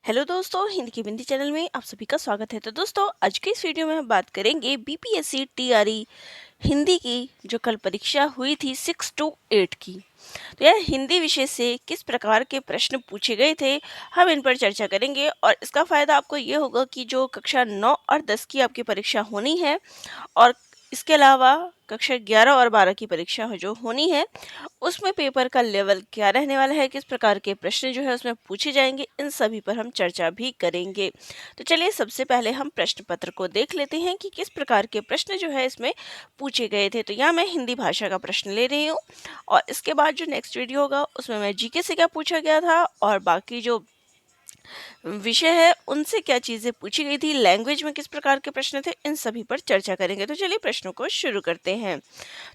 Hello दोस्तों, हिंदी की बिंदी channel में आप सभी का स्वागत है। तो दोस्तों, आज की इस वीडियो में हम बात करेंगे बीपीएससी टीआरई हिंदी की जो कल परीक्षा हुई थी 6 to 8 की। तो यह हिंदी विषय से किस प्रकार के प्रश्न पूछे गए थे, हम इन पर चर्चा करेंगे। और इसका फ़ायदा आपको ये होगा कि जो कक्षा 9 और 10 की आपकी परीक्षा होनी है, और इसके अलावा कक्षा 11 और 12 की परीक्षा जो होनी है, उसमें पेपर का लेवल क्या रहने वाला है, किस प्रकार के प्रश्न जो है उसमें पूछे जाएंगे, इन सभी पर हम चर्चा भी करेंगे। तो चलिए सबसे पहले हम प्रश्न पत्र को देख लेते हैं कि किस प्रकार के प्रश्न जो है इसमें पूछे गए थे। तो यहाँ मैं हिंदी भाषा का प्रश्न ले रही हूँ, और इसके बाद जो नेक्स्ट वीडियो होगा उसमें मैं जीके से क्या पूछा गया था और बाकी जो विषय है उनसे क्या चीज़ें पूछी गई थी, लैंग्वेज में किस प्रकार के प्रश्न थे, इन सभी पर चर्चा करेंगे। तो चलिए प्रश्नों को शुरू करते हैं।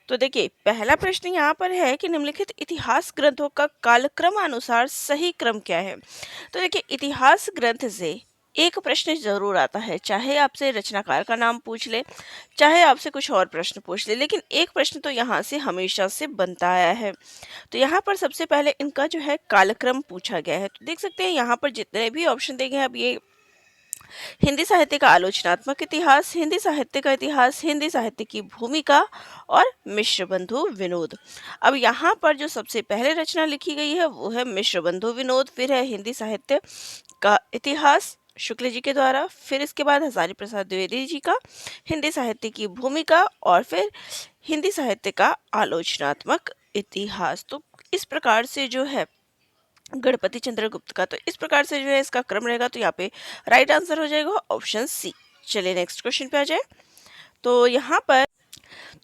तो देखिए, पहला प्रश्न यहाँ पर है कि निम्नलिखित इतिहास ग्रंथों का कालक्रम अनुसार सही क्रम क्या है। तो देखिए, इतिहास ग्रंथ से एक प्रश्न जरूर आता है, चाहे आपसे रचनाकार का नाम पूछ ले, चाहे आपसे कुछ और प्रश्न पूछ ले, लेकिन एक प्रश्न तो यहाँ से हमेशा से बनता आया है। तो यहाँ पर सबसे पहले इनका जो है कालक्रम पूछा गया है। तो देख सकते हैं यहाँ पर जितने भी ऑप्शन देंगे, अब ये हिंदी साहित्य का आलोचनात्मक इतिहास, हिंदी साहित्य का इतिहास, हिंदी साहित्य की भूमिका और मिश्र बंधु विनोद। अब यहाँ पर जो सबसे पहले रचना लिखी गई है वो है मिश्र बंधु विनोद, फिर है हिंदी साहित्य का इतिहास शुक्ल जी के द्वारा, फिर इसके बाद हजारी प्रसाद द्विवेदी जी का हिंदी साहित्य की भूमिका, और फिर हिंदी साहित्य का आलोचनात्मक इतिहास। तो इस प्रकार से जो है गणपति चंद्रगुप्त का, तो इस प्रकार से जो है इसका क्रम रहेगा। तो यहाँ पे राइट आंसर हो जाएगा ऑप्शन सी। चलिए नेक्स्ट क्वेश्चन पे आ जाए। तो यहाँ पर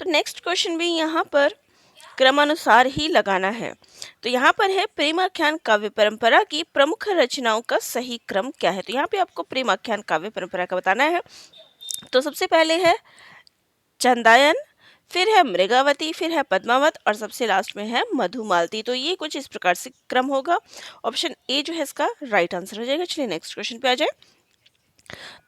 नेक्स्ट क्वेश्चन भी यहाँ पर क्रमानुसार ही लगाना है। तो यहाँ पर है प्रेमाख्यान काव्य परंपरा की प्रमुख रचनाओं का सही क्रम क्या है। तो यहाँ पे आपको प्रेमाख्यान काव्य परंपरा का बताना है। तो सबसे पहले है चंदायन, फिर है मृगावती, फिर है पद्मावत, और सबसे लास्ट में है मधुमालती। तो ये कुछ इस प्रकार से क्रम होगा। ऑप्शन ए जो है इसका राइट आंसर हो जाएगा। चलिए नेक्स्ट क्वेश्चन पे आ जाए।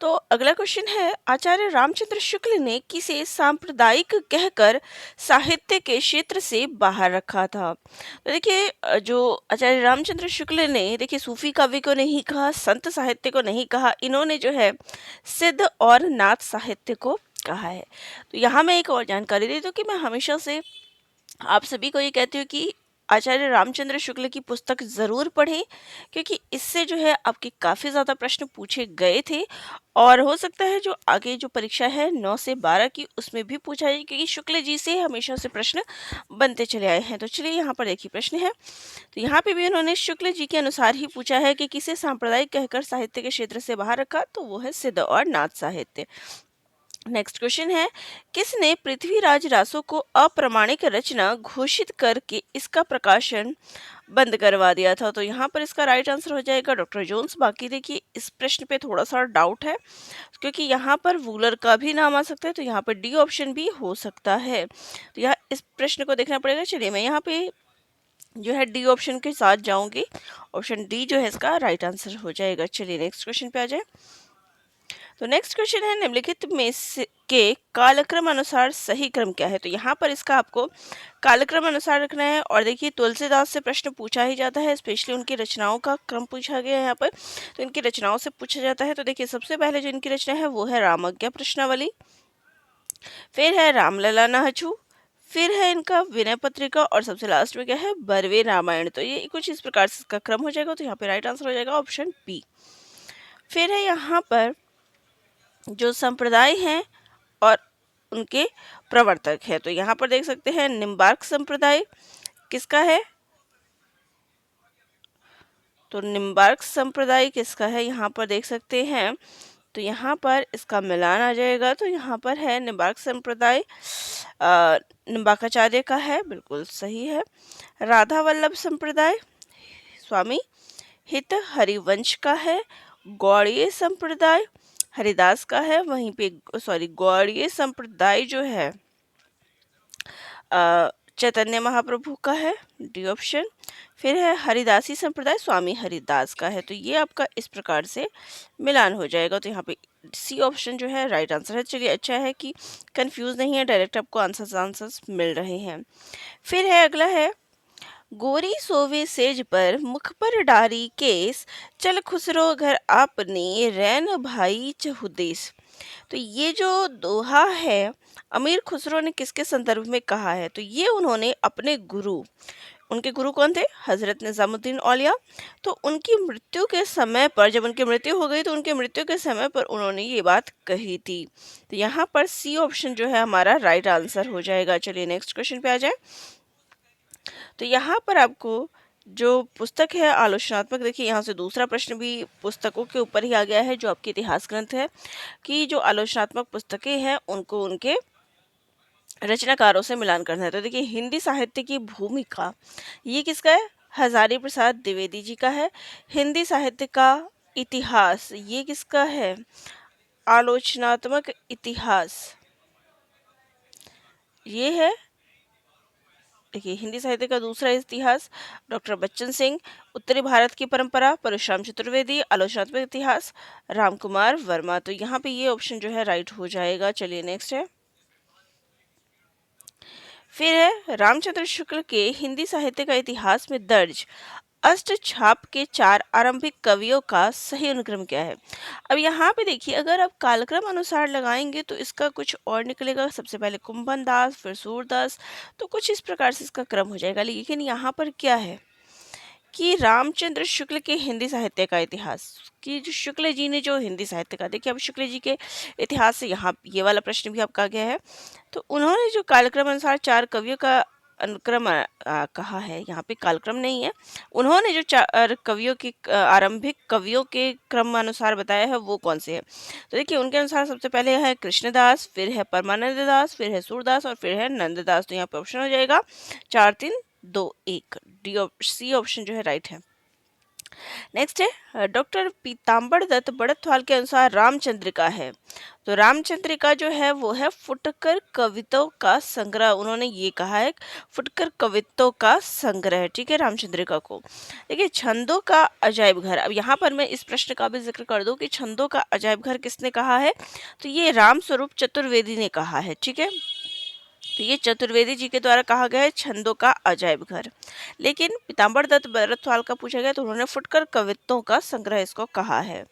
तो अगला क्वेश्चन है, आचार्य रामचंद्र शुक्ल ने किसे सांप्रदायिक कहकर साहित्य के क्षेत्र से बाहर रखा था। तो देखिए, जो आचार्य रामचंद्र शुक्ल ने, देखिए, सूफी काव्य को नहीं कहा, संत साहित्य को नहीं कहा, इन्होंने जो है सिद्ध और नाथ साहित्य को कहा है। तो यहाँ मैं एक और जानकारी दे दूँ कि मैं हमेशा से आप सभी को ये कहती हूँ कि आचार्य रामचंद्र शुक्ल की पुस्तक ज़रूर पढ़ें, क्योंकि इससे जो है आपके काफ़ी ज़्यादा प्रश्न पूछे गए थे, और हो सकता है जो आगे जो परीक्षा है 9 से 12 की, उसमें भी पूछा जाए, क्योंकि शुक्ल जी से हमेशा से प्रश्न बनते चले आए हैं। तो चलिए यहाँ पर देखिए प्रश्न है। तो यहाँ पे भी उन्होंने शुक्ल जी के अनुसार ही पूछा है कि किसे सांप्रदायिक कहकर साहित्य के क्षेत्र से बाहर रखा, तो वो है सिद्ध और नाथ साहित्य। नेक्स्ट क्वेश्चन है, किसने पृथ्वीराज रासो को अप्रामाणिक रचना घोषित करके इसका प्रकाशन बंद करवा दिया था। तो यहाँ पर इसका राइट आंसर हो जाएगा डॉक्टर जोन्स। बाकी देखिए, इस प्रश्न पे थोड़ा सा डाउट है, क्योंकि यहाँ पर वूलर का भी नाम आ सकता है, तो यहाँ पर डी ऑप्शन भी हो सकता है। तो यहाँ इस प्रश्न को देखना पड़ेगा। चलिए मैं यहाँ पे जो है डी ऑप्शन के साथ जाऊंगी। ऑप्शन डी जो है इसका राइट आंसर हो जाएगा। चलिए नेक्स्ट क्वेश्चन पे आ जाए। तो नेक्स्ट क्वेश्चन है, निम्नलिखित में से के कालक्रम अनुसार सही क्रम क्या है। तो यहाँ पर इसका आपको कालक्रम अनुसार रखना है। और देखिए, तुलसीदास से प्रश्न पूछा ही जाता है, स्पेशली उनकी रचनाओं का क्रम पूछा गया है यहाँ पर, तो इनकी रचनाओं से पूछा जाता है। तो देखिए, सबसे पहले जो इनकी रचना है वो है रामज्ञा प्रश्नावली, फिर है रामलला नाहचू, फिर है इनका विनय पत्रिका, और सबसे लास्ट में क्या है, बरवे रामायण। तो ये कुछ इस प्रकार से इसका क्रम हो जाएगा। तो यहाँ पे राइट आंसर हो जाएगा ऑप्शन बी। फिर है यहाँ पर जो संप्रदाय हैं और उनके प्रवर्तक है। तो यहाँ पर देख सकते हैं निम्बार्क संप्रदाय किसका है। तो निम्बार्क संप्रदाय किसका है, यहाँ पर देख सकते हैं। तो यहाँ पर इसका मिलान आ जाएगा। तो यहाँ पर है निम्बार्क संप्रदाय निम्बार्काचार्य का है, बिल्कुल सही है। राधा वल्लभ संप्रदाय स्वामी हित हरिवंश का है। गौड़ीय संप्रदाय हरिदास का है। वहीं पे गौड़ीय संप्रदाय जो है चैतन्य महाप्रभु का है, डी ऑप्शन। फिर है हरिदासी संप्रदाय स्वामी हरिदास का है। तो ये आपका इस प्रकार से मिलान हो जाएगा। तो यहाँ पे सी ऑप्शन जो है राइट आंसर है। चलिए, अच्छा है कि कंफ्यूज नहीं है, डायरेक्ट आपको आंसर्स मिल रहे हैं। फिर है अगला है, गोरी सोवे सेज पर मुख पर डारी केस, चल खुसरो घर आपने रैन भाई चहुदेस। तो ये जो दोहा है अमीर खुसरो ने किसके संदर्भ में कहा है? तो ये उन्होंने अपने गुरु, उनके गुरु कौन थे? हजरत निजामुद्दीन औलिया। तो उनकी मृत्यु के समय पर, जब उनकी मृत्यु हो गई तो उनके मृत्यु के समय पर उन्होंने ये बात कही थी। तो यहाँ पर सी ऑप्शन जो है हमारा राइट आंसर हो जाएगा। चलिए नेक्स्ट क्वेश्चन पे आ जाए। तो यहाँ पर आपको जो पुस्तक है आलोचनात्मक, देखिए यहाँ से दूसरा प्रश्न भी पुस्तकों के ऊपर ही आ गया है, जो आपके इतिहास ग्रंथ है, कि जो आलोचनात्मक पुस्तकें हैं उनको उनके रचनाकारों से मिलान करना है। तो देखिए हिंदी साहित्य की भूमिका, ये किसका है? हजारी प्रसाद द्विवेदी जी का है। हिंदी साहित्य का इतिहास, ये किसका है? आलोचनात्मक इतिहास, ये है, देखिए हिंदी साहित्य का दूसरा इतिहास डॉक्टर बच्चन सिंह। उत्तरी भारत की परंपरा परशुराम चतुर्वेदी। आलोचनात्मक इतिहास रामकुमार वर्मा। तो यहाँ पे ये ऑप्शन जो है राइट हो जाएगा। चलिए नेक्स्ट है। फिर है रामचंद्र शुक्ल के हिंदी साहित्य का इतिहास में दर्ज अष्टछाप के 4 आरंभिक कवियों का सही अनुक्रम क्या है? अब यहाँ पे देखिए, अगर आप कालक्रम अनुसार लगाएंगे तो इसका कुछ और निकलेगा। सबसे पहले कुंभन दास, फिर सूरदास, तो कुछ इस प्रकार से इसका क्रम हो जाएगा। लेकिन यहाँ पर क्या है कि रामचंद्र शुक्ल के हिंदी साहित्य का इतिहास, कि जो शुक्ल जी ने जो हिंदी साहित्य का, देखिए अब शुक्ल जी के इतिहास से यहाँ ये वाला प्रश्न भी आपका गया है। तो उन्होंने जो कालक्रम अनुसार 4 कवियों का अनुक्रम कहा है, यहाँ पे कालक्रम नहीं है। उन्होंने जो 4 कवियों के आरंभिक कवियों के क्रम अनुसार बताया है वो कौन से है? तो देखिए उनके अनुसार सबसे पहले है कृष्णदास, फिर है परमानंद दास, फिर है सूरदास और फिर है नंददास। तो यहाँ पे ऑप्शन हो जाएगा 4 3 2 1, सी ऑप्शन जो है राइट है। नेक्स्ट है डॉक्टर पीताम्बर दत्त बड़थवाल के अनुसार रामचंद्रिका है। तो रामचंद्रिका जो है वो है फुटकर कविताओं का संग्रह। उन्होंने ये कहा है फुटकर कविताओं का संग्रह, ठीक है, रामचंद्रिका को। देखिए छंदों का अजायब घर, अब यहाँ पर मैं इस प्रश्न का भी जिक्र कर दूं कि छंदों का अजायब घर किसने कहा है? तो ये राम स्वरूप चतुर्वेदी ने कहा है, ठीक है। तो ये चतुर्वेदी जी के द्वारा कहा गया है छंदों का अजायब घर। लेकिन पीताम्बर दत्त बड़थवाल का पूछा गया तो उन्होंने फुटकर कवित्तों का संग्रह इसको कहा है।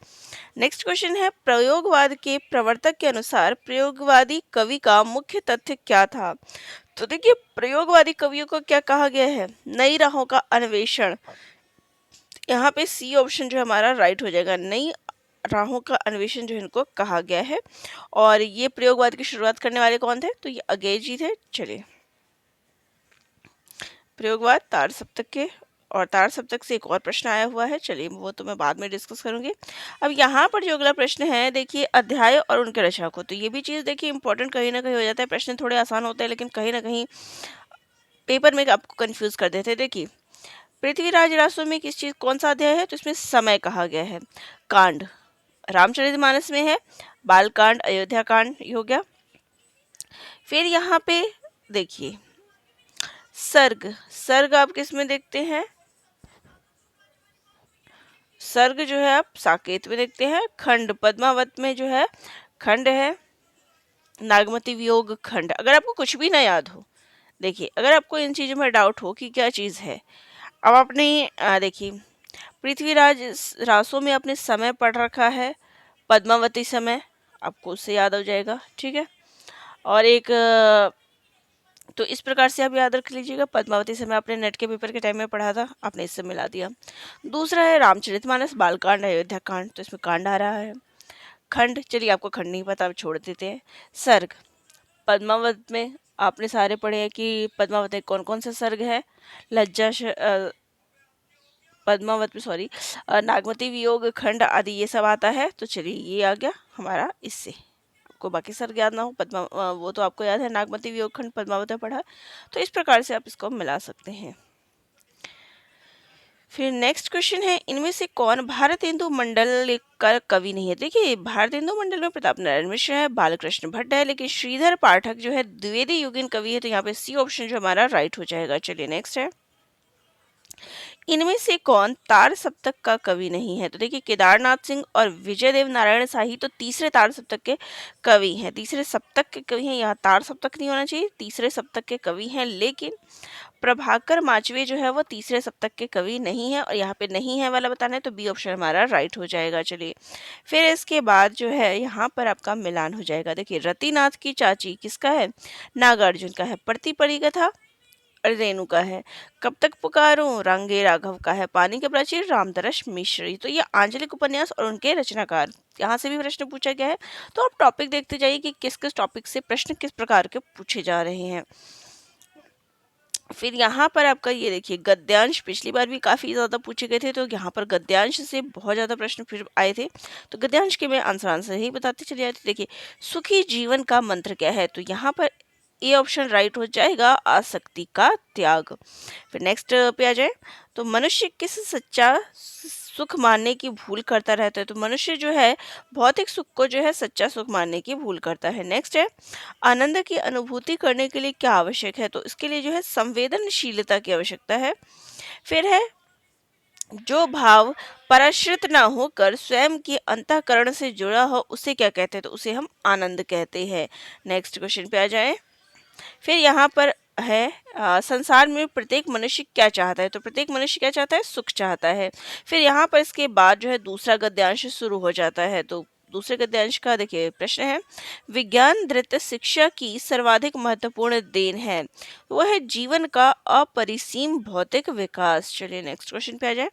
नेक्स्ट क्वेश्चन है प्रयोगवाद के प्रवर्तक के अनुसार प्रयोगवादी कवि का मुख्य तथ्य क्या था? तो देखिए प्रयोगवादी कवियों को क्या कहा गया है? नई राहों का अन्वेषण। यहाँ पे सी ऑप्शन जो हमारा राइट हो जाएगा, नई राहों का अन्वेषण जो इनको कहा गया है। और ये प्रयोगवाद की शुरुआत करने वाले कौन थे? तो ये अगेय जी थे। चलिए प्रयोगवाद तार सप्तक के, और तार सप्तक से एक और प्रश्न आया हुआ है, चलिए वो तो मैं बाद में डिस्कस करूंगी। अब यहाँ पर जो अगला प्रश्न है देखिए अध्याय और उनके रचक हो, तो ये भी चीज़ देखिए इंपॉर्टेंट कहीं ना कहीं हो जाता है। प्रश्न थोड़े आसान होते हैं लेकिन कहीं ना कहीं पेपर में आपको कंफ्यूज कर देते हैं। देखिए पृथ्वीराज रासो में किस चीज, कौन सा अध्याय है? तो इसमें समय कहा गया है। कांड रामचरितमानस में है, बालकांड अयोध्या कांड हो गया। फिर यहाँ पे देखिए सर्ग, सर्ग आप किस में देखते हैं? सर्ग जो है आप साकेत में देखते हैं। खंड पद्मावत में जो है खंड है नागमती वियोग खंड। अगर आपको कुछ भी ना याद हो, देखिए अगर आपको इन चीज़ों में डाउट हो कि क्या चीज़ है, अब आपने देखिए पृथ्वीराज रासो में आपने समय पढ़ रखा है, पद्मावती समय आपको उससे याद हो जाएगा, ठीक है। और एक तो इस प्रकार से आप याद रख लीजिएगा, पद्मावती समय आपने नेट के पेपर के टाइम में पढ़ा था, आपने इससे मिला दिया। दूसरा है रामचरितमानस बालकांड अयोध्या कांड, तो इसमें कांड आ रहा है। खंड, चलिए आपको खंड नहीं पता, अब छोड़ देते हैं। सर्ग पद्मावत में आपने सारे पढ़े हैं कि पद्मावत में कौन कौन से सर्ग है, लज्जा पद्मावत में सॉरी नागमती वियोग खंड आदि ये सब आता है। तो चलिए ये आ गया हमारा इससे। आपको बाकी सर्ग याद ना हो, वो तो आपको याद है, नागमती वियोग खंड पद्मावत में पढ़ा, तो इस प्रकार से आप इसको मिला सकते हैं। फिर नेक्स्ट क्वेश्चन है इनमें से कौन भारतेंदु मंडल का कवि नहीं है? देखिए भारतेंदु मंडल में प्रताप नारायण मिश्र है, बालकृष्ण भट्ट है, लेकिन श्रीधर पाठक जो है द्विवेदी युगीन कवि है। तो यहाँ पे सी ऑप्शन जो हमारा राइट हो जाएगा। चलिए नेक्स्ट है इनमें से कौन तार सप्तक का कवि नहीं है? तो देखिए केदारनाथ सिंह और विजय देव नारायण शाही तो तीसरे तार सप्तक के कवि हैं, तीसरे सप्तक के कवि हैं। यहाँ तार सप्तक नहीं होना चाहिए, तीसरे सप्तक के कवि हैं। लेकिन प्रभाकर माचवे जो है वो तीसरे सप्तक के कवि नहीं है, और यहाँ पे नहीं है वाला बताना है तो बी ऑप्शन हमारा राइट हो जाएगा। चलिए फिर इसके बाद जो है यहाँ पर आपका मिलान हो जाएगा। देखिए रतिनाथ की चाची किसका है, नागार्जुन का है। पड़ती पड़ी कथा रेणु का है। कब तक पुकारूं रंगे राघव का है। पानी के प्राचीर रामदरस मिश्री। तो ये आंचलिक उपन्यास और उनके रचनाकार, यहाँ से भी प्रश्न पूछा गया है। तो आप टॉपिक देखते जाइए कि किस किस टॉपिक से प्रश्न किस प्रकार के पूछे जा रहे हैं। फिर यहाँ पर आपका ये देखिए गद्यांश पिछली बार भी काफ़ी ज़्यादा पूछे गए थे, तो यहाँ पर गद्यांश से बहुत ज़्यादा प्रश्न फिर आए थे। तो गद्यांश के मैं आंसर ही बताते चले जाते। देखिए सुखी जीवन का मंत्र क्या है, तो यहाँ पर ए ऑप्शन राइट हो जाएगा, आसक्ति का त्याग। फिर नेक्स्ट पे आ जाए तो मनुष्य किस सच्चा सुख मानने की भूल करता रहता है, तो मनुष्य जो है भौतिक सुख को जो है सच्चा सुख मानने की भूल करता है। नेक्स्ट है आनंद की अनुभूति करने के लिए क्या आवश्यक है, तो इसके लिए जो है संवेदनशीलता की आवश्यकता है। फिर है जो भाव पराश्रित ना होकर स्वयं के अंतःकरण से जुड़ा हो उसे क्या कहते हैं, तो उसे हम आनंद कहते हैं। नेक्स्ट क्वेश्चन पे आ जाए। फिर यहाँ पर है संसार में प्रत्येक मनुष्य क्या चाहता है, तो प्रत्येक मनुष्य क्या चाहता है, सुख चाहता है। फिर यहाँ पर इसके बाद जो है दूसरा गद्यांश शुरू हो जाता है। तो दूसरे गद्यांश का देखिए प्रश्न है विज्ञान धृत शिक्षा की सर्वाधिक महत्वपूर्ण देन है, वह है जीवन का अपरिसीम भौतिक विकास। चलिए नेक्स्ट क्वेश्चन पे आ जाए।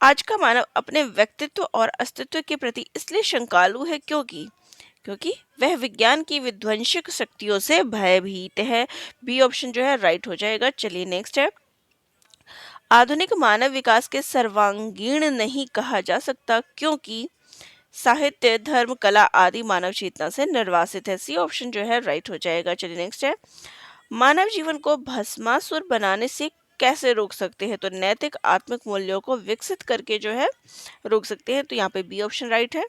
आज का मानव अपने व्यक्तित्व और अस्तित्व के प्रति इसलिए शंकालु है क्योंकि वह विज्ञान की विध्वंसक शक्तियों से भयभीत है। बी ऑप्शन जो है राइट हो जाएगा। चलिए नेक्स्ट है आधुनिक मानव विकास के सर्वांगीण नहीं कहा जा सकता क्योंकि साहित्य धर्म कला आदि मानव चेतना से निर्वासित है। सी ऑप्शन जो है राइट हो जाएगा। चलिए नेक्स्ट है मानव जीवन को भस्मासुर बनाने से कैसे रोक सकते हैं, तो नैतिक आत्मिक मूल्यों को विकसित करके जो है रोक सकते हैं। तो यहाँ पे बी ऑप्शन राइट है।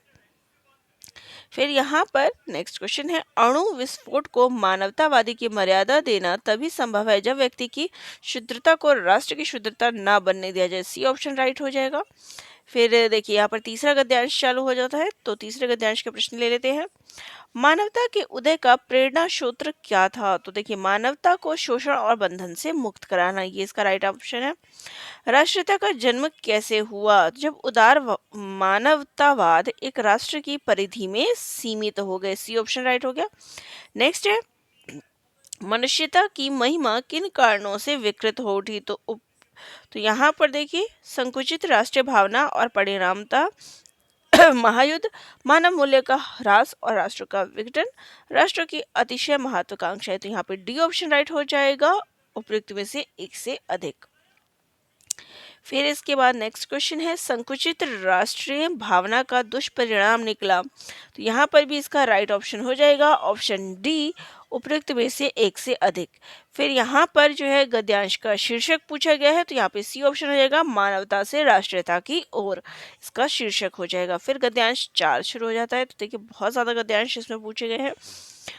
फिर यहाँ पर नेक्स्ट क्वेश्चन है अणु विस्फोट को मानवतावादी की मर्यादा देना तभी संभव है जब व्यक्ति की शुद्धता को राष्ट्र की शुद्धता ना बनने दिया जाए। सी ऑप्शन राइट हो जाएगा। फिर देखिए यहाँ पर तीसरा गद्यांश चालू हो जाता है, तो तीसरे गद्यांश के प्रश्न ले लेते हैं। मानवता के उदय का प्रेरणा स्रोत क्या था, तो देखिए मानवता को शोषण और बंधन से मुक्त कराना, ये इसका राइट ऑप्शन है। राष्ट्रीयता का जन्म कैसे हुआ, जब उदार मानवतावाद एक राष्ट्र की परिधि में सीमित हो गए। सी ऑप्शन राइट हो गया। नेक्स्ट है मनुष्यता की महिमा किन कारणों से विकृत हो उठी, तो यहाँ पर देखिए संकुचित राष्ट्रीय भावना और परिणामता, महायुद्ध, मानव मूल्य का ह्रास और राष्ट्र का विघटन, राष्ट्र की अतिशय महत्वाकांक्षा है। तो यहाँ पे डी ऑप्शन राइट हो जाएगा, उपयुक्त में से एक से अधिक। फिर इसके बाद नेक्स्ट क्वेश्चन है संकुचित राष्ट्रीय भावना का दुष्परिणाम निकला, तो यहाँ पर भी इसका राइट ऑप्शन हो जाएगा, ऑप्शन डी, उपयुक्त में से एक से अधिक। फिर यहाँ पर जो है गद्यांश का शीर्षक पूछा गया है, तो यहाँ पे सी ऑप्शन हो जाएगा मानवता से राष्ट्रीयता की ओर, इसका शीर्षक हो जाएगा। फिर गद्यांश 4 शुरू हो जाता है, तो देखिए बहुत ज़्यादा गद्यांश इसमें पूछे गए हैं।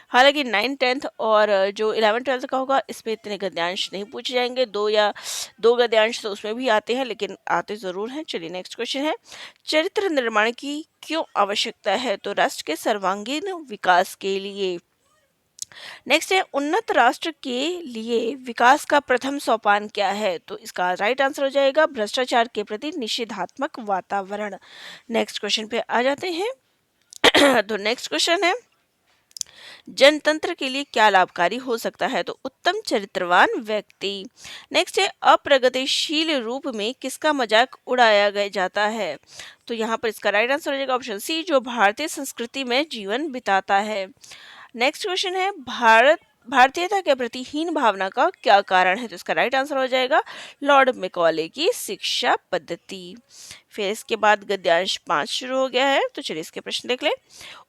हालांकि 9th 10th और जो 11th 12th का होगा इसमें इतने गद्यांश नहीं पूछे जाएंगे, दो गद्यांश तो उसमें भी आते हैं, लेकिन आते ज़रूर हैं। चलिए नेक्स्ट क्वेश्चन है चरित्र निर्माण की क्यों आवश्यकता है, तो राष्ट्र के सर्वांगीण विकास के लिए। नेक्स्ट है उन्नत राष्ट्र के लिए विकास का प्रथम सोपान क्या है, तो इसका राइट आंसर हो जाएगा भ्रष्टाचार के प्रति निषेधात्मक वातावरण। नेक्स्ट क्वेश्चन पे आ जाते हैं। तो नेक्स्ट क्वेश्चन है जनतंत्र के लिए क्या लाभकारी हो सकता है, तो उत्तम चरित्रवान व्यक्ति। नेक्स्ट है अप्रगतिशील रूप में किसका मजाक उड़ाया जाता है, तो यहाँ पर इसका राइट आंसर हो जाएगा ऑप्शन सी, जो भारतीय संस्कृति में जीवन बिताता है। नेक्स्ट क्वेश्चन है भारतीयता के प्रति हीन भावना का क्या कारण है, तो इसका राइट आंसर हो जाएगा लॉर्ड मैकॉले की शिक्षा पद्धति। फिर इसके बाद गद्यांश 5 शुरू हो गया है, तो चलिए इसके प्रश्न देख ले।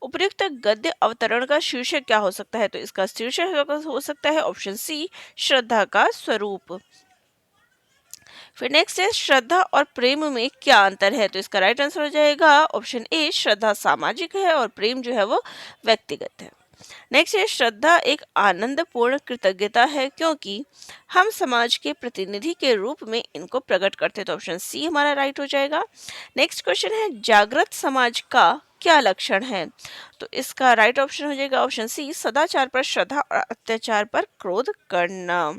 उपयुक्त गद्य अवतरण का शीर्षक क्या हो सकता है, तो इसका शीर्षक हो सकता है ऑप्शन सी, श्रद्धा का स्वरूप। फिर नेक्स्ट है श्रद्धा और प्रेम में क्या अंतर है, तो इसका राइट आंसर हो जाएगा ऑप्शन ए, श्रद्धा सामाजिक है और प्रेम जो है वो व्यक्तिगत है। नेक्स्ट है श्रद्धा एक आनंदपूर्ण कृतज्ञता है क्योंकि हम समाज के प्रतिनिधि के रूप में इनको प्रकट करते हैं, तो ऑप्शन सी हमारा राइट हो जाएगा। नेक्स्ट क्वेश्चन है जागृत समाज का क्या लक्षण है, तो इसका राइट ऑप्शन हो जाएगा ऑप्शन सी, सदाचार पर श्रद्धा और अत्याचार पर क्रोध करना।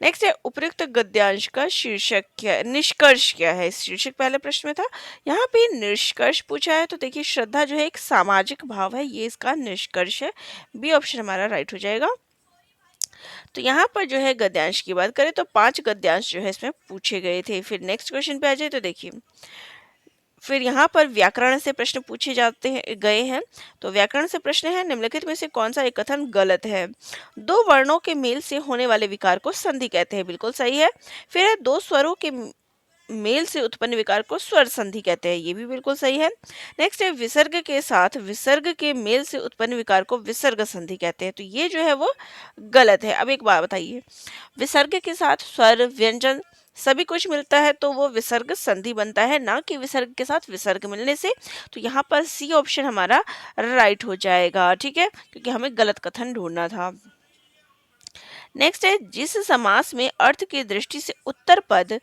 नेक्स्ट है उपयुक्त गद्यांश का शीर्षक क्या, निष्कर्ष क्या है। शीर्षक पहले प्रश्न में था, यहाँ पे निष्कर्ष पूछा है। तो देखिए श्रद्धा जो है एक सामाजिक भाव है, ये इसका निष्कर्ष है। बी ऑप्शन हमारा राइट हो जाएगा। तो यहाँ पर जो है गद्यांश की बात करें तो 5 गद्यांश जो है इसमें पूछे गए थे। फिर नेक्स्ट क्वेश्चन पे आ जाए तो देखिए फिर यहाँ पर व्याकरण से प्रश्न पूछे जाते हैं गए हैं। तो व्याकरण से प्रश्न है, निम्नलिखित में से कौन सा एक कथन गलत है। दो वर्णों के मेल से होने वाले विकार को संधि कहते हैं, बिल्कुल सही है। फिर है दो स्वरों के मेल से उत्पन्न विकार को स्वर संधि कहते हैं, ये भी बिल्कुल सही है। नेक्स्ट है विसर्ग के साथ विसर्ग के मेल से उत्पन्न विकार को विसर्ग संधि कहते हैं, तो ये जो है वो गलत है। अब एक बात बताइए, विसर्ग के साथ स्वर व्यंजन सभी कुछ मिलता है तो वो विसर्ग संधि बनता है, ना कि विसर्ग के साथ विसर्ग मिलने से। तो यहाँ पर सी ऑप्शन हमारा राइट हो जाएगा, ठीक है, क्योंकि हमें गलत कथन ढूंढना था। नेक्स्ट है जिस समास में अर्थ की दृष्टि से उत्तर पद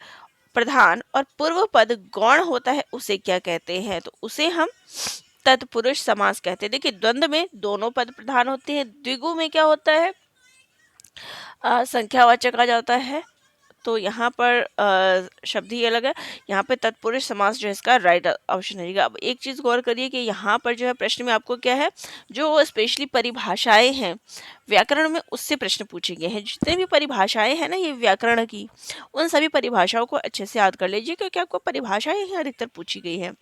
प्रधान और पूर्व पद गौण होता है उसे क्या कहते हैं। तो उसे हम तत्पुरुष समास कहते हैं। देखिए द्वंद्व में दोनों पद प्रधान होते हैं, द्विगु में क्या होता है, संख्यावाचक आ जाता है। तो यहाँ पर शब्द ही अलग है। यहाँ पे तत्पुरुष समास जो है इसका राइट ऑप्शन रहेगा। अब एक चीज़ गौर करिए कि यहाँ पर जो है प्रश्न में आपको क्या है, जो स्पेशली परिभाषाएं हैं व्याकरण में उससे प्रश्न पूछे गए हैं। जितने भी परिभाषाएं हैं ना ये व्याकरण की, उन सभी परिभाषाओं को अच्छे से याद कर लीजिए, क्योंकि आपको परिभाषाएं ही अधिकतर पूछी गई हैं।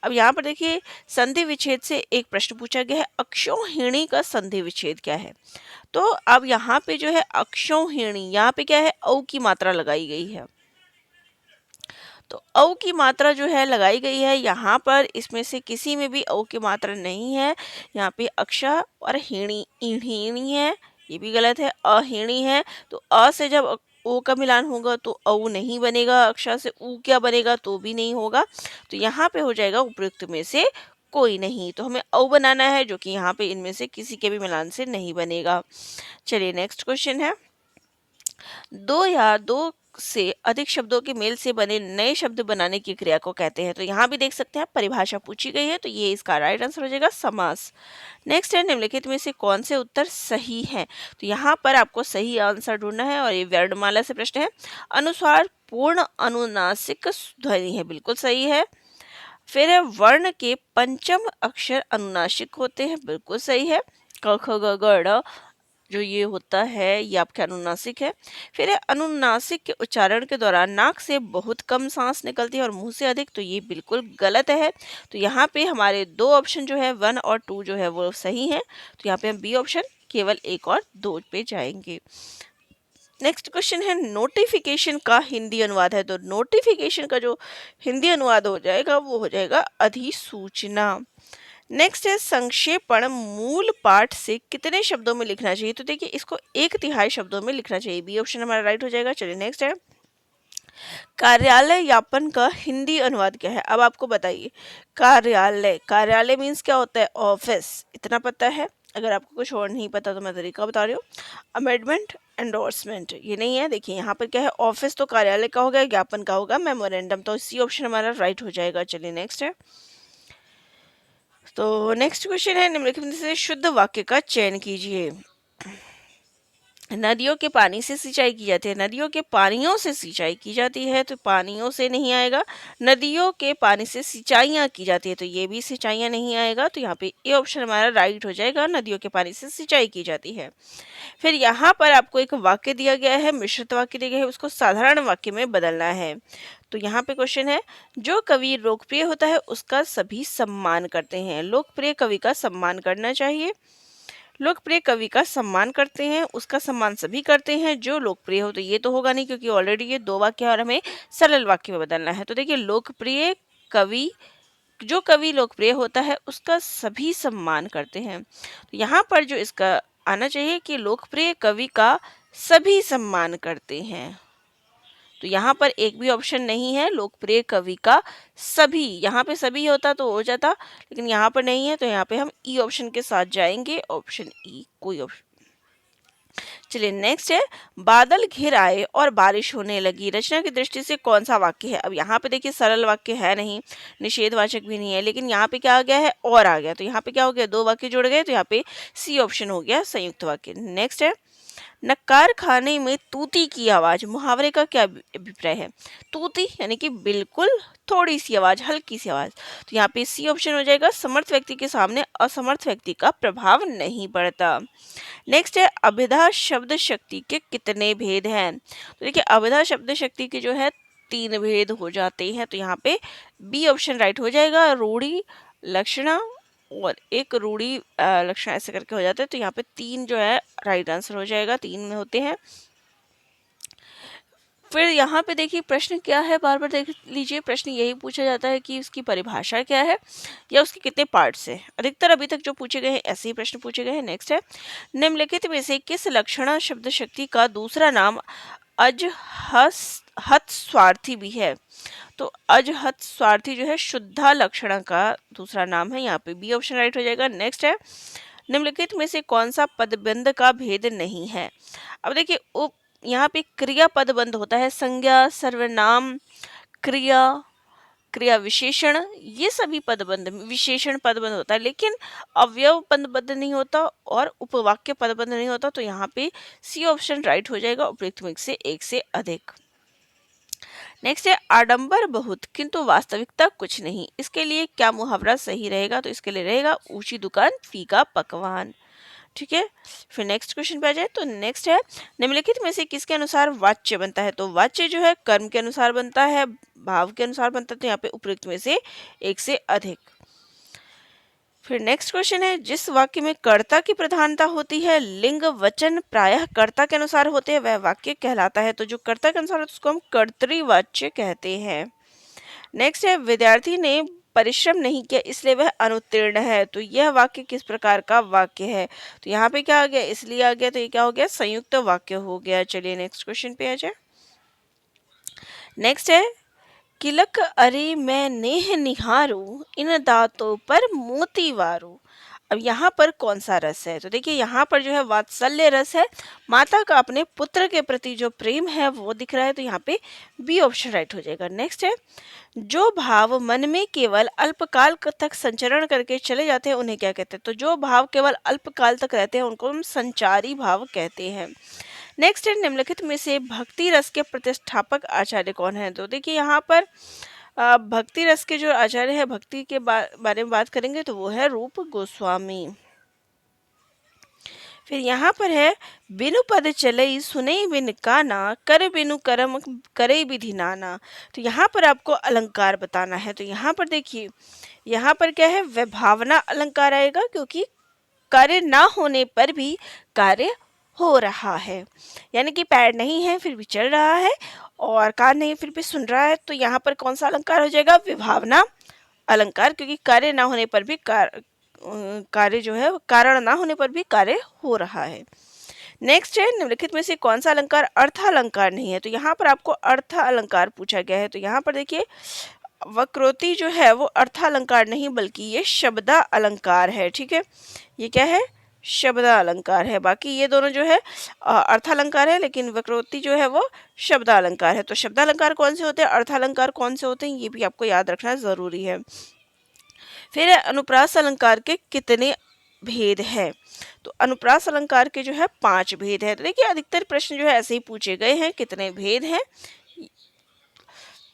अब यहाँ पर देखिए संधि विच्छेद से एक प्रश्न पूछा गया है, अक्षौहिणी का संधि विच्छेद क्या है। तो अब यहाँ पे जो है अक्षौहिणी, यहाँ पे क्या है, औ की मात्रा लगाई गई है। तो औ की मात्रा जो है लगाई गई है, यहाँ पर इसमें से किसी में भी औ की मात्रा नहीं है। यहाँ पे अक्षा और हीणी ईढ़ीणी है, ये भी गलत है। अहीणी है, तो अ से जब ओ का मिलान होगा तो औ नहीं बनेगा, अक्षा से ऊ क्या बनेगा, तो भी नहीं होगा। तो यहाँ पे हो जाएगा उपयुक्त में से कोई नहीं। तो हमें औ बनाना है, जो कि यहाँ पे इनमें से किसी के भी मिलान से नहीं बनेगा। चलिए नेक्स्ट क्वेश्चन है, दो या दो से अधिक शब्दों के मेल से बने नए शब्द बनाने की क्रिया को कहते हैं। तो यहाँ भी देख सकते हैं परिभाषा पूछी गई है, तो ये इसका राइट आंसर हो जाएगा समास। नेक्स्ट है निम्नलिखित में से कौन से उत्तर सही हैं। तो यहाँ पर आपको सही आंसर ढूंढना है, और ये वर्णमाला से प्रश्न है। अनुस्वार पूर्ण अनुनासिक ध्वनि है, बिल्कुल सही है। फिर है वर्ण के पंचम अक्षर अनुनासिक होते हैं, बिल्कुल सही है। क ख ग घ ड़ जो ये होता है ये आपके अनुनासिक है। फिर है अनुनासिक के उच्चारण के दौरान नाक से बहुत कम सांस निकलती है और मुंह से अधिक, तो ये बिल्कुल गलत है। तो यहाँ पे हमारे दो ऑप्शन जो है 1 और 2 जो है वो सही है। तो यहाँ पे हम बी ऑप्शन केवल 1 और 2 पे जाएंगे। नेक्स्ट क्वेश्चन है नोटिफिकेशन का हिंदी अनुवाद है। तो नोटिफिकेशन का जो हिंदी अनुवाद हो जाएगा वो हो जाएगा अधिसूचना। नेक्स्ट है संक्षेपण मूल पाठ से कितने शब्दों में लिखना चाहिए। तो देखिए इसको 1/3 शब्दों में लिखना चाहिए, बी ऑप्शन हमारा राइट हो जाएगा। चलिए नेक्स्ट है कार्यालय यापन का हिंदी अनुवाद क्या है। अब आपको बताइए, कार्यालय, कार्यालय मीन्स क्या होता है, ऑफिस, इतना पता है। अगर आपको कुछ और नहीं पता तो मैं तरीका बता रही हूँ। अमेंडमेंट, एंडोर्समेंट ये नहीं है। देखिए यहाँ पर क्या है, ऑफिस तो कार्यालय का होगा, ज्ञापन का होगा मेमोरेंडम, तो सी ऑप्शन हमारा राइट हो जाएगा। चलिए नेक्स्ट है, तो नेक्स्ट क्वेश्चन है निम्नलिखित में से शुद्ध वाक्य का चयन कीजिए। नदियों के पानी से सिंचाई की जाती है, नदियों के पानियों से सिंचाई की जाती है, तो पानियों से नहीं आएगा। नदियों के पानी से सिंचाइयाँ की जाती है, तो ये भी सिंचाइयाँ नहीं आएगा। तो यहाँ पे ए ऑप्शन हमारा राइट हो जाएगा, नदियों के पानी से सिंचाई की जाती है। फिर यहाँ पर आपको एक वाक्य दिया गया है, मिश्रित वाक्य दिया गया है, उसको साधारण वाक्य में बदलना है। तो यहाँ पे क्वेश्चन है, जो कवि लोकप्रिय होता है उसका सभी सम्मान करते हैं। लोकप्रिय कवि का सम्मान करना चाहिए, लोकप्रिय कवि का सम्मान करते हैं, उसका सम्मान सभी करते हैं जो लोकप्रिय हो। तो ये तो होगा नहीं, क्योंकि ऑलरेडी ये 2 वाक्य और हमें सरल वाक्य में बदलना है। तो देखिए लोकप्रिय कवि, जो कवि लोकप्रिय होता है उसका सभी सम्मान करते हैं। तो यहाँ पर जो इसका आना चाहिए कि लोकप्रिय कवि का सभी सम्मान करते हैं। तो यहाँ पर एक भी ऑप्शन नहीं है, लोकप्रिय कवि का सभी, यहाँ पे सभी होता तो हो जाता, लेकिन यहाँ पर नहीं है। तो यहाँ पे हम ई ऑप्शन के साथ जाएंगे, ऑप्शन ई, कोई ऑप्शन। चलिए नेक्स्ट है, बादल घिर आए और बारिश होने लगी, रचना की दृष्टि से कौन सा वाक्य है। अब यहाँ पे देखिए सरल वाक्य है नहीं, निषेधवाचक भी नहीं है, लेकिन यहाँ पे क्या आ गया है, और आ गया। तो यहाँ पे क्या हो गया, 2 वाक्य जुड़ गए, तो यहाँ पे सी ऑप्शन हो गया संयुक्त वाक्य। नेक्स्ट है नक्कार खाने में तूती की आवाज, मुहावरे का क्या अभिप्राय है? तूती यानी कि बिल्कुल थोड़ी सी आवाज, हल्की सी आवाज। तो यहाँ पे सी ऑप्शन हो जाएगा, समर्थ व्यक्ति के सामने असमर्थ व्यक्ति का प्रभाव नहीं पड़ता। नेक्स्ट है, अभिधा शब्द शक्ति के कितने भेद हैं? तो देखिए अभिधा शब्द शक्ति के जो है 3 भेद हो जाते हैं। तो यहाँ पे बी ऑप्शन राइट हो जाएगा, रूढ़ी, लक्षणा और एक रूढ़ी लक्षण, ऐसे करके हो जाता है। तो यहाँ पे 3 जो है राइट आंसर हो जाएगा, 3 में होते हैं। फिर यहाँ पे देखिए प्रश्न क्या है, बार बार देख लीजिए, प्रश्न यही पूछा जाता है कि उसकी परिभाषा क्या है या उसके कितने पार्ट्स हैं। अधिकतर अभी तक जो पूछे गए हैं ऐसे ही प्रश्न पूछे गए हैं। नेक्स्ट है, निम्नलिखित में से किस लक्षणा शब्द शक्ति का दूसरा नाम अजहत स्वार्थी भी है? तो अजहत स्वार्थी जो है शुद्धा लक्षणा का दूसरा नाम है। यहाँ पे बी ऑप्शन राइट हो जाएगा। नेक्स्ट है, निम्नलिखित में से कौन सा पदबंध का भेद नहीं है? अब देखिए उप यहाँ पे क्रिया पदबंध होता है, संज्ञा, सर्वनाम, क्रिया, क्रिया विशेषण, ये सभी पदबंध, विशेषण पदबंध होता है, लेकिन अवयव पदबंध नहीं होता और उपवाक्य पदबंध नहीं होता। तो यहाँ पे सी ऑप्शन राइट हो जाएगा, उपयुक्त में से एक से अधिक। नेक्स्ट है, आडंबर बहुत किंतु वास्तविकता कुछ नहीं, इसके लिए क्या मुहावरा सही रहेगा? तो इसके लिए रहेगा, ऊंची दुकान फीका पकवान। ठीक है, फिर नेक्स्ट क्वेश्चन पे आ जाए। तो नेक्स्ट है, निम्नलिखित में से किसके अनुसार वाच्य बनता है? तो वाच्य जो है कर्म के अनुसार बनता है, भाव के अनुसार बनता है। तो यहाँ पे उपयुक्त में से एक से अधिक। फिर नेक्स्ट क्वेश्चन है, जिस वाक्य में कर्ता की प्रधानता होती है, लिंग वचन प्रायः कर्ता के अनुसार होते हैं, वह वाक्य कहलाता है। तो जो कर्ता के अनुसार होता है उसको हम कर्तृवाच्य कहते हैं। नेक्स्ट है, विद्यार्थी ने परिश्रम नहीं किया इसलिए वह अनुत्तीर्ण है। तो यह वाक्य किस प्रकार का वाक्य है? तो यहाँ पे क्या आ गया, इसलिए आ गया। तो ये क्या हो गया, संयुक्त वाक्य हो गया। चलिए नेक्स्ट क्वेश्चन पे आ जाए। नेक्स्ट है, किलक अरे मैं नेह निहारू, इन दांतों पर मोती वारू। अब यहाँ पर कौन सा रस है? तो देखिए यहाँ पर जो है वात्सल्य रस है, माता का अपने पुत्र के प्रति जो प्रेम है वो दिख रहा है। तो यहाँ पे बी ऑप्शन राइट हो जाएगा। नेक्स्ट है, जो भाव मन में केवल अल्पकाल तक संचरण करके चले जाते हैं उन्हें क्या कहते हैं? तो जो भाव केवल अल्पकाल तक रहते हैं उनको हम संचारी भाव कहते हैं। नेक्स्ट है, निम्नलिखित में से भक्ति रस के प्रतिष्ठापक आचार्य कौन है? तो देखिए यहाँ पर भक्ति रस के जो आचार्य है, भक्ति के बारे में बात करेंगे तो वो है रूप गोस्वामी। फिर यहाँ पर है, बिनु पद चलई सुनई बिन काना, कर बिनु कर्म करे विधि नाना। तो यहाँ पर आपको अलंकार बताना है। तो यहाँ पर देखिए, यहाँ पर क्या है, वह भावना अलंकार आएगा, क्योंकि कार्य ना होने पर भी कार्य हो रहा है, यानी कि पैर नहीं है फिर भी चल रहा है और कान नहीं फिर भी सुन रहा है। तो यहाँ पर कौन सा अलंकार हो जाएगा, विभावना अलंकार, क्योंकि कार्य ना होने पर भी कार्य जो है, कारण ना होने पर भी कार्य हो रहा है। नेक्स्ट है, निम्नलिखित में से कौन सा अलंकार अर्थ अलंकार नहीं है? तो यहाँ पर आपको अर्थ अलंकार पूछा गया है। तो यहाँ पर देखिए, वक्रोति जो है वो अर्थ अलंकार नहीं बल्कि ये शब्दा अलंकार है। ठीक है, ये क्या है, शब्दा अलंकार है। बाकी ये दोनों जो है अर्थ अलंकार है, लेकिन वक्रोक्ति जो है वो शब्दा अलंकार है। तो शब्दा अलंकार कौन से होते हैं, अर्थ अलंकार कौन से होते हैं, ये भी आपको याद रखना जरूरी है। फिर अनुप्रास अलंकार के कितने भेद है? तो अनुप्रास अलंकार के जो है 5 भेद है। तो देखिए अधिकतर प्रश्न जो है ऐसे ही पूछे गए हैं, कितने भेद हैं।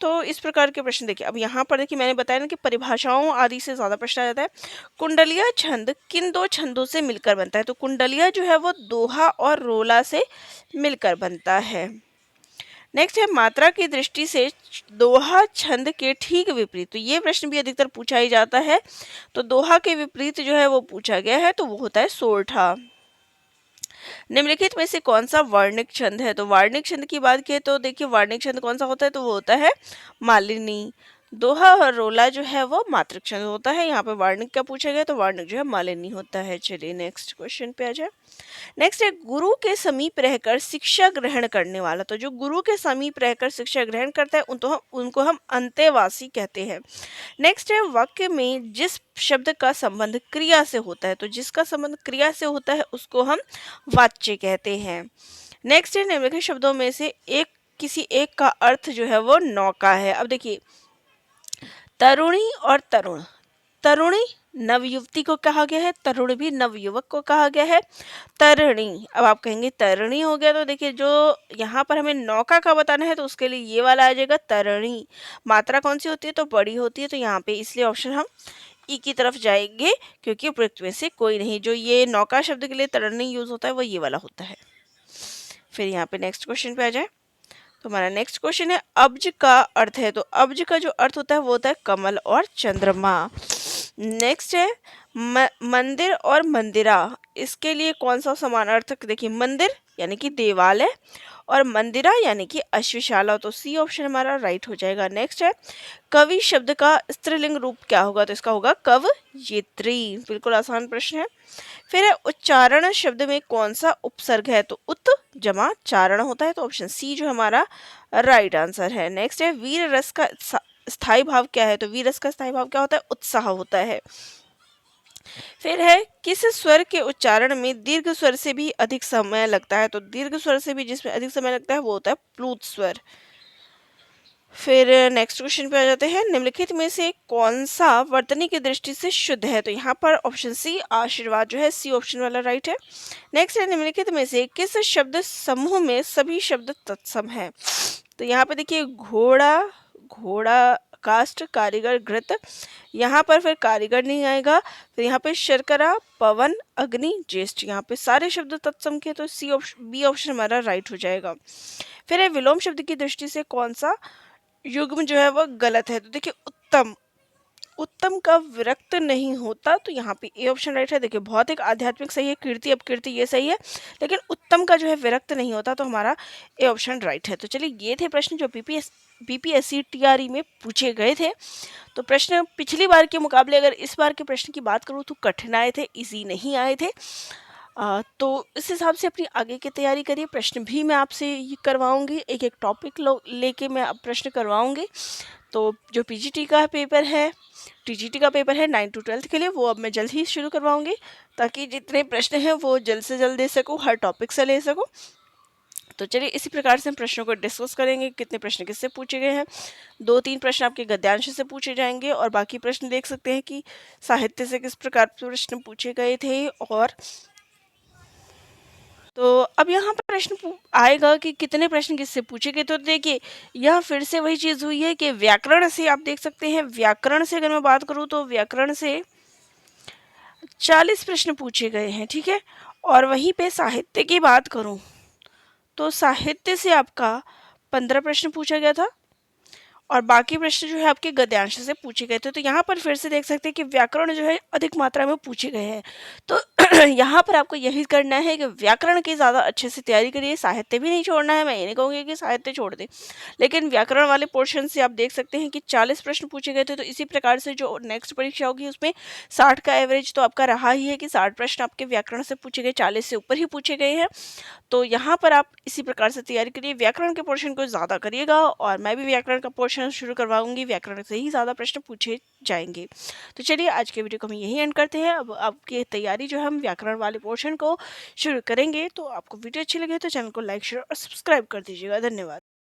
तो इस प्रकार के प्रश्न देखिए, अब यहाँ पर देखिए मैंने बताया ना कि परिभाषाओं आदि से ज़्यादा प्रश्न आ जाता है। कुंडलिया छंद किन 2 छंदों से मिलकर बनता है? तो कुंडलिया जो है वो दोहा और रोला से मिलकर बनता है। नेक्स्ट है, मात्रा की दृष्टि से दोहा छंद के ठीक विपरीत। तो ये प्रश्न भी अधिकतर पूछा ही जाता है। तो दोहा के विपरीत जो है वो पूछा गया है, तो वो होता है सोरठा। निम्नलिखित में से कौन सा वर्णिक छंद है? तो वर्णिक छंद की बात की तो देखिए वर्णिक छंद कौन सा होता है, तो वो होता है मालिनी। दोहा और रोला जो है वो मात्रिक छंद होता है। यहाँ पे वर्णिक क्या पूछा गया, तो वर्णिक जो है मालिनी होता है। चलिए नेक्स्ट क्वेश्चन पे आ जाए। नेक्स्ट है, गुरु के समीप रहकर शिक्षा ग्रहण करने वाला। तो जो गुरु के समीप रहकर शिक्षा ग्रहण करता है उनको हम अंतेवासी कहते हैं। नेक्स्ट है, वाक्य में जिस शब्द का संबंध क्रिया से होता है, तो जिसका संबंध क्रिया से होता है उसको हम वाच्य कहते हैं। नेक्स्ट है, निम्नलिखित शब्दों में से किसी एक का अर्थ जो है वो नौका है। अब देखिए, तरुणी और तरुण, तरुणी नव युवती को कहा गया है, तरुण भी नव युवक को कहा गया है। तरणी, अब आप कहेंगे तरणी हो गया, तो देखिए जो यहाँ पर हमें नौका का बताना है तो उसके लिए ये वाला आ जाएगा तरणी। मात्रा कौन सी होती है, तो बड़ी होती है, तो यहाँ पे इसलिए ऑप्शन हम ई की तरफ जाएंगे, क्योंकि उपयुक्त में से कोई नहीं। जो ये नौका शब्द के लिए तरणी यूज होता है वो ये वाला होता है। फिर यहाँ पे नेक्स्ट क्वेश्चन पे आ जाए, तो हमारा नेक्स्ट क्वेश्चन है अब्ज का अर्थ है। तो अब्ज का जो अर्थ होता है वो होता है कमल और चंद्रमा। नेक्स्ट है मंदिर और मंदिरा, इसके लिए कौन सा समान अर्थक, देखिए मंदिर यानी कि देवालय और मंदिरा यानी कि अश्वशाला, तो सी ऑप्शन हमारा राइट हो जाएगा। नेक्स्ट है कवि शब्द का स्त्रीलिंग रूप क्या होगा, तो इसका होगा कवयित्री, बिल्कुल आसान प्रश्न है। फिर है उच्चारण शब्द में कौन सा उपसर्ग है, तो उत जमा चारण होता है, तो ऑप्शन सी जो हमारा राइट आंसर है। नेक्स्ट है वीर रस का स्थायी भाव क्या है, तो वीर रस का स्थायी भाव क्या होता है, उत्साह होता है। फिर है किस स्वर के उच्चारण में दीर्घ स्वर से भी अधिक समय लगता है, तो दीर्घ स्वर से भी जिसमें अधिक समय लगता है वो होता है प्लूत स्वर। फिर नेक्स्ट क्वेश्चन पे आ जाते हैं, निम्नलिखित में से कौन सा वर्तनी की दृष्टि से शुद्ध है, तो यहाँ पर ऑप्शन सी आशीर्वाद जो है सी ऑप्शन वाला राइट है। नेक्स्ट है निम्नलिखित में से किस शब्द समूह में सभी शब्द तत्सम है, तो यहाँ पे देखिए घोड़ा, घोड़ा काष्ठ, कारीगर, घृत, यहाँ पर फिर कारीगर नहीं आएगा। फिर यहाँ पे शर्करा, पवन, अग्नि, ज्येष्ठ, यहाँ पे सारे शब्द तत्सम के, तो सी ऑप्शन बी ऑप्शन हमारा राइट हो जाएगा। फिर है विलोम शब्द की दृष्टि से कौन सा युग्म जो है वो गलत है, तो देखिए उत्तम, उत्तम का विरक्त नहीं होता, तो यहाँ पे ए ऑप्शन राइट है। देखिए भौतिक आध्यात्मिक सही है, कीर्ति अपकीर्ति ये सही है, लेकिन उत्तम का जो है विरक्त नहीं होता, तो हमारा ए ऑप्शन राइट है। तो चलिए ये थे प्रश्न जो बीपीएससी टीआरई में पूछे गए थे। तो प्रश्न पिछली बार के मुकाबले अगर इस बार के प्रश्न की बात करूँ तो कठिन आए थे, इजी नहीं आए थे। तो इस हिसाब से अपनी आगे की तैयारी करिए। प्रश्न भी मैं आपसे ये करवाऊंगी, एक एक टॉपिक लेके मैं अब प्रश्न करवाऊंगी। तो जो पीजीटी का पेपर है, टीजीटी का पेपर है 9 to 12 के लिए, वो अब मैं जल्द ही शुरू करवाऊंगी, ताकि जितने प्रश्न हैं वो जल्द से जल्द दे सकूँ, हर टॉपिक से ले सकूँ। तो चलिए इसी प्रकार से हम प्रश्नों को डिस्कस करेंगे, कितने प्रश्न किससे पूछे गए हैं। 2-3 प्रश्न आपके गद्यांश से पूछे जाएंगे, और बाकी प्रश्न देख सकते हैं कि साहित्य से किस प्रकार प्रश्न पूछे गए थे। और तो अब यहाँ पर प्रश्न आएगा कि कितने प्रश्न किससे पूछे गए, तो देखिए यह फिर से वही चीज़ हुई है कि व्याकरण से आप देख सकते हैं, व्याकरण से अगर मैं बात करूँ तो व्याकरण से 40 प्रश्न पूछे गए हैं, ठीक है। और वहीं पे साहित्य की बात करूँ तो साहित्य से आपका 15 प्रश्न पूछा गया था, और बाकी प्रश्न जो है आपके गद्यांश से पूछे गए थे। तो यहाँ पर फिर से देख सकते हैं कि व्याकरण जो है अधिक मात्रा में पूछे गए हैं। तो यहाँ पर आपको यही करना है कि व्याकरण की ज़्यादा अच्छे से तैयारी करिए, साहित्य भी नहीं छोड़ना है, मैं ये नहीं कहूँगी कि साहित्य छोड़ दें, लेकिन व्याकरण वाले पोर्शन से आप देख सकते हैं कि 40 प्रश्न पूछे गए थे। तो इसी प्रकार से जो नेक्स्ट परीक्षा होगी उसमें 60 का एवरेज तो आपका रहा ही है कि 60 प्रश्न आपके व्याकरण से पूछे गए, 40 से ऊपर ही पूछे गए हैं। तो यहाँ पर आप इसी प्रकार से तैयारी करिए, व्याकरण के पोर्शन को ज़्यादा करिएगा, और मैं भी व्याकरण का पोर्शन शुरू करवाऊंगी, व्याकरण से ही ज़्यादा प्रश्न पूछे जाएंगे। तो चलिए आज के वीडियो को हम यहीं एंड करते हैं। अब आपकी तैयारी जो है हम व्याकरण वाले पोर्शन को शुरू करेंगे। तो आपको वीडियो अच्छी लगे तो चैनल को लाइक, शेयर और सब्सक्राइब कर दीजिएगा। धन्यवाद।